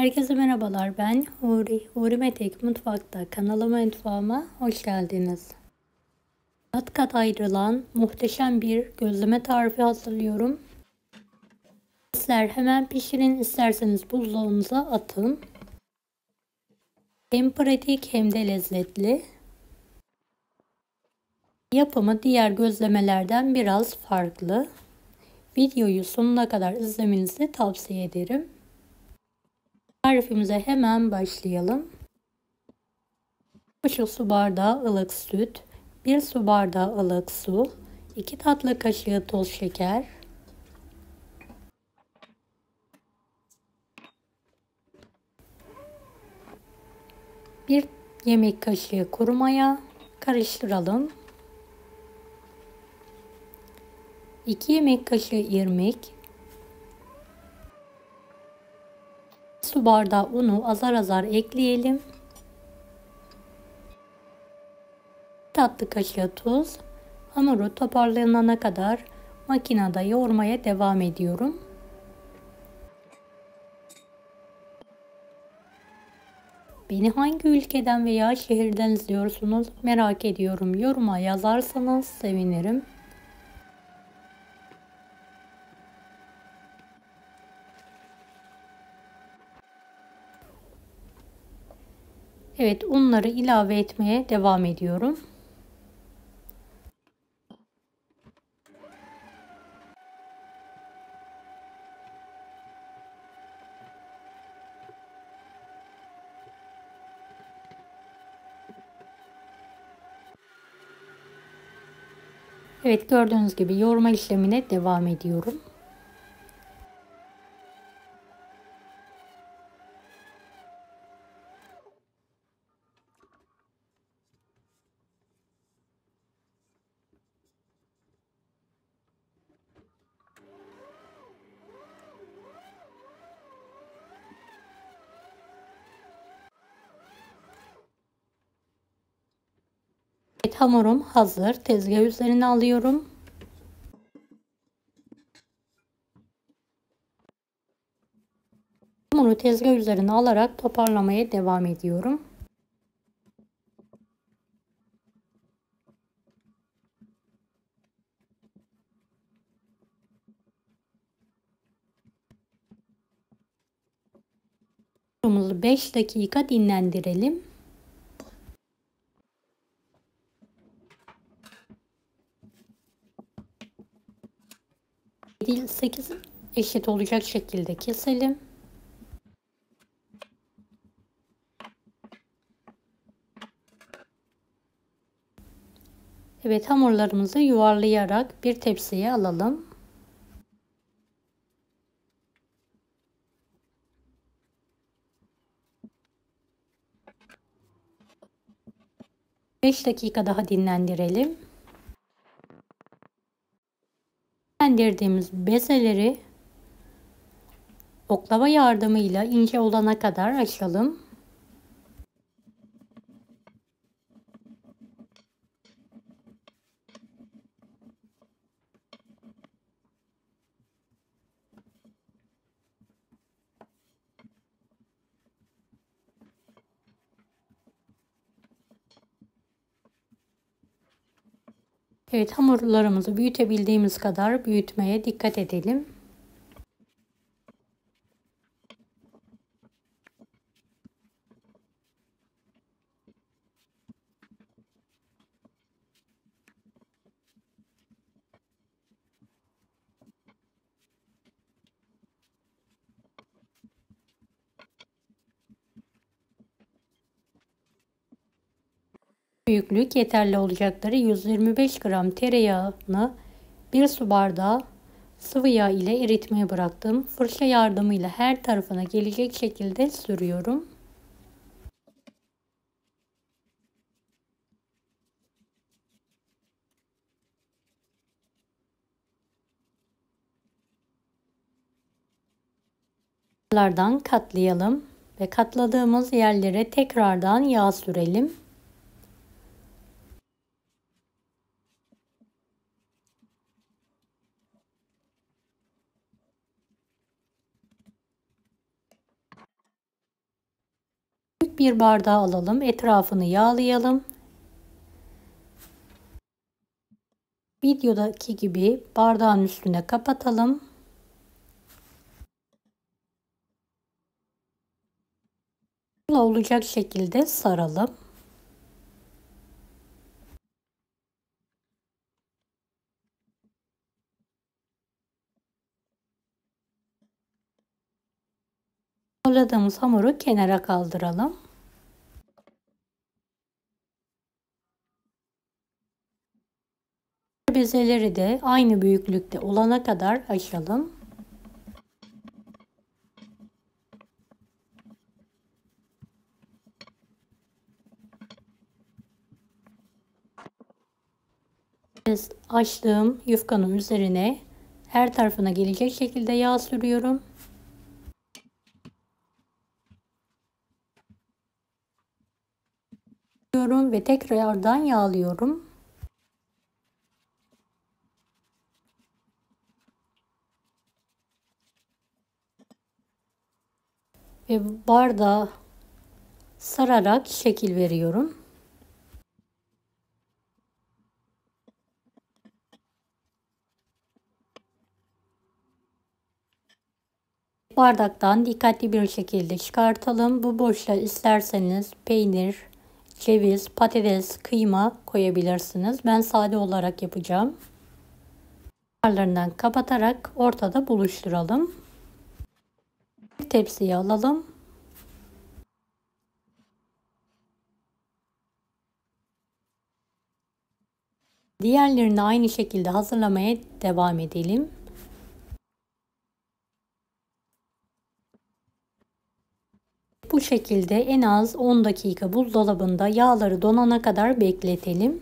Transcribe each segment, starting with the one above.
Herkese merhabalar, ben Huri Metek Mutfak'ta mutfağıma hoş geldiniz. Kat kat ayrılan muhteşem bir gözleme tarifi hazırlıyorum. İster hemen pişirin, isterseniz buzdolabınıza atın. Hem pratik hem de lezzetli. Yapımı diğer gözlemelerden biraz farklı. Videoyu sonuna kadar izlemenizi tavsiye ederim. Tarifimize hemen başlayalım. 1,5 su bardağı ılık süt, 1 su bardağı ılık su, 2 tatlı kaşığı toz şeker, 1 yemek kaşığı kuru maya, karıştıralım. 2 yemek kaşığı irmik, su bardağı unu azar azar ekleyelim. Tatlı kaşığı tuz. Hamuru toparlanana kadar makinede yoğurmaya devam ediyorum. Beni hangi ülkeden veya şehirden izliyorsunuz merak ediyorum. Yoruma yazarsanız sevinirim. Evet, unları ilave etmeye devam ediyorum. Evet, gördüğünüz gibi yoğurma işlemine devam ediyorum. Evet, hamurum hazır. Tezgah üzerine alıyorum. Hamuru tezgah üzerine alarak toparlamaya devam ediyorum. Hamurumuzu 5 dakika dinlendirelim. 8 eşit olacak şekilde keselim. Evet, hamurlarımızı yuvarlayarak bir tepsiye alalım. Beş dakika daha dinlendirelim. Dinlendirdiğimiz bezeleri oklava yardımıyla ince olana kadar açalım. Evet, hamurlarımızı büyütebildiğimiz kadar büyütmeye dikkat edelim. Büyüklük yeterli olacaktır. 125 gram tereyağını 1 su bardağı sıvı yağ ile eritmeye bıraktım. Fırça yardımıyla her tarafına gelecek şekilde sürüyorum. Kenarlardan katlayalım ve katladığımız yerlere tekrardan yağ sürelim. bir bardağı alalım. Etrafını yağlayalım. Videodaki gibi bardağın üstüne kapatalım. Olacak şekilde saralım. Hazırladığımız hamuru kenara kaldıralım. Bezeleri de aynı büyüklükte olana kadar açalım. Açtığım yufkanın üzerine her tarafına gelecek şekilde yağ sürüyorum. Ve tekrardan yağlıyorum. Ve bardağı sararak şekil veriyorum. Bardaktan dikkatli bir şekilde çıkartalım. Bu boşluğa isterseniz peynir, ceviz, patates, kıyma koyabilirsiniz. Ben sade olarak yapacağım. Kenarlarından kapatarak ortada buluşturalım. Bir tepsiye alalım. Diğerlerini aynı şekilde hazırlamaya devam edelim. Bu şekilde en az 10 dakika buzdolabında yağları donana kadar bekletelim.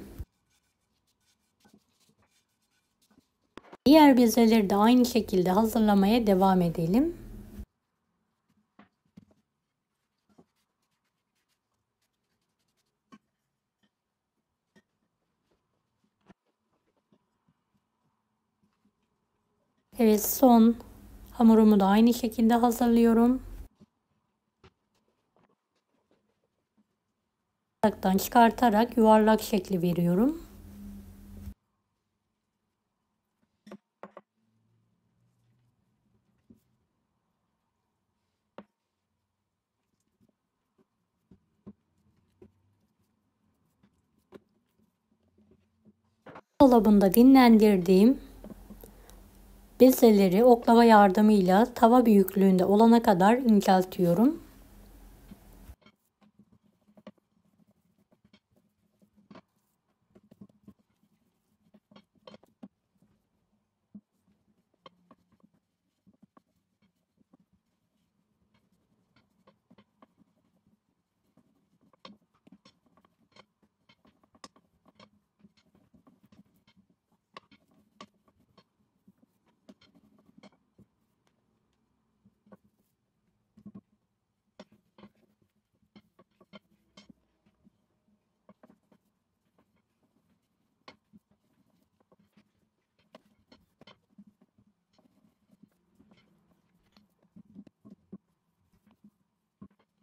Diğer bezeleri de aynı şekilde hazırlamaya devam edelim. Evet, son hamurumu da aynı şekilde hazırlıyorum. Bardaktan çıkartarak yuvarlak şekli veriyorum. Dolabında dinlendirdiğim bezeleri oklava yardımıyla tava büyüklüğünde olana kadar inceltiyorum.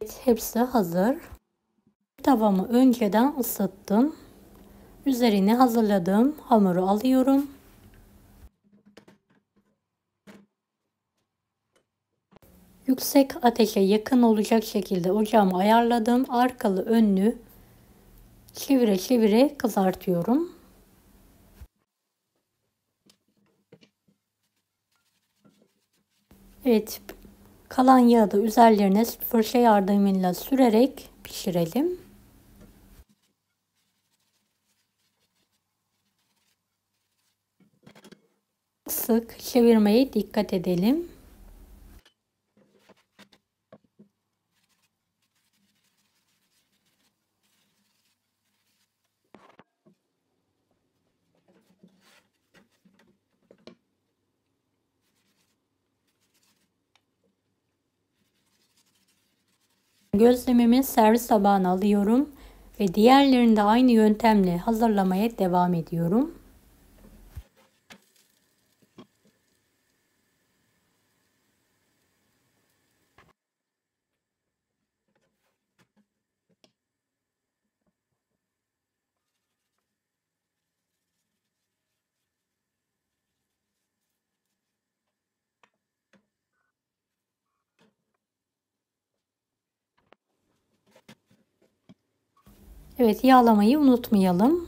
Evet, hepsi hazır. Tavamı önceden ısıttım. Üzerine hazırladığım hamuru alıyorum. Yüksek ateşe yakın olacak şekilde ocağımı ayarladım. Arkalı önlü çevire çevire kızartıyorum. Evet, kalan yağı da üzerlerine fırça yardımıyla sürerek pişirelim. Sık çevirmeye dikkat edelim. Gözlemimi servis tabağına alıyorum ve diğerlerini de aynı yöntemle hazırlamaya devam ediyorum. Evet, yağlamayı unutmayalım.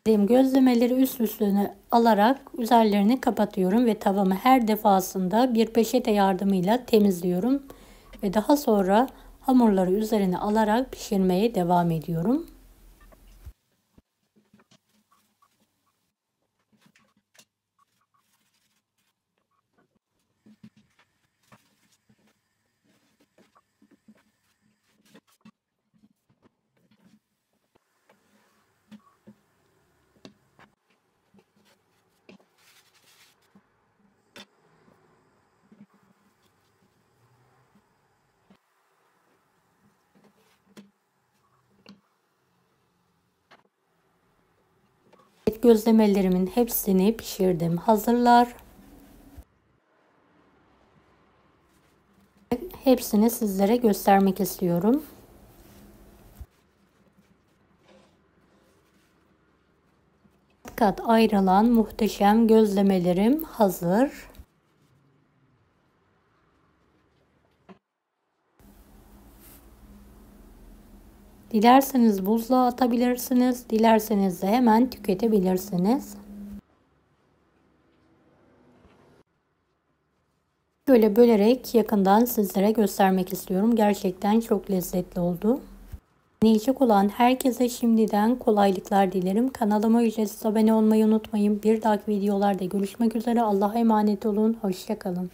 Gözlemeleri üst üstüne alarak üzerlerini kapatıyorum ve tavamı her defasında bir peçete yardımıyla temizliyorum ve daha sonra hamurları üzerine alarak pişirmeye devam ediyorum. Gözlemelerimin hepsini pişirdim. Hazırlar. Hepsini sizlere göstermek istiyorum. Kat ayrılan muhteşem gözlemelerim hazır. Dilerseniz buzluğa atabilirsiniz, dilerseniz de hemen tüketebilirsiniz. Böyle bölerek yakından sizlere göstermek istiyorum. Gerçekten çok lezzetli oldu. Deneyecek olan herkese şimdiden kolaylıklar dilerim. Kanalıma ücretsiz abone olmayı unutmayın. Bir dahaki videolarda görüşmek üzere. Allah'a emanet olun. Hoşça kalın.